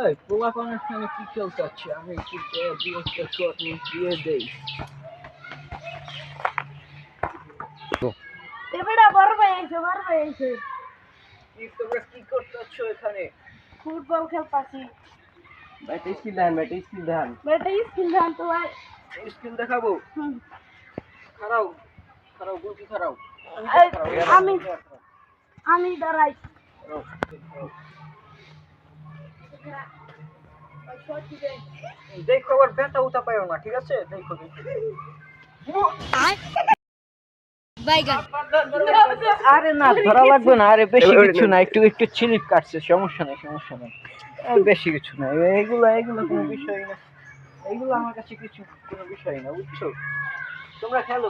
এই পোলাপানের সঙ্গে কি চলছে? আমি একটু বিয়েটা শর্ট দিয়ে দেই। এবারে বড় ভাই আইছে। তোমরা কি করতেছো এখানে? ফুটবল খেলতাছি। ব্যাটে স্কিল দেন, ব্যাটে স্কিল দেন। বেটা স্কিল জান তো ভাই। স্কিল দেখাবো। হুম। খারাও খারাও গুলকি খারাও। আমি দাঁড়াই। দেখো আবার ব্যথা উঠা পাইও না, ঠিক আছে? দেখো আরে না, ধরা লাগবে না। আরে বেশি কিছু না, একটু একটু ছিলিপ কাটছে, সমস্যা নেই। বেশি কিছু না, এগুলো কোনো বিষয় না। এগুলো আমার কাছে কোনো বিষয় না, বুঝছো? তোমরা খেলো।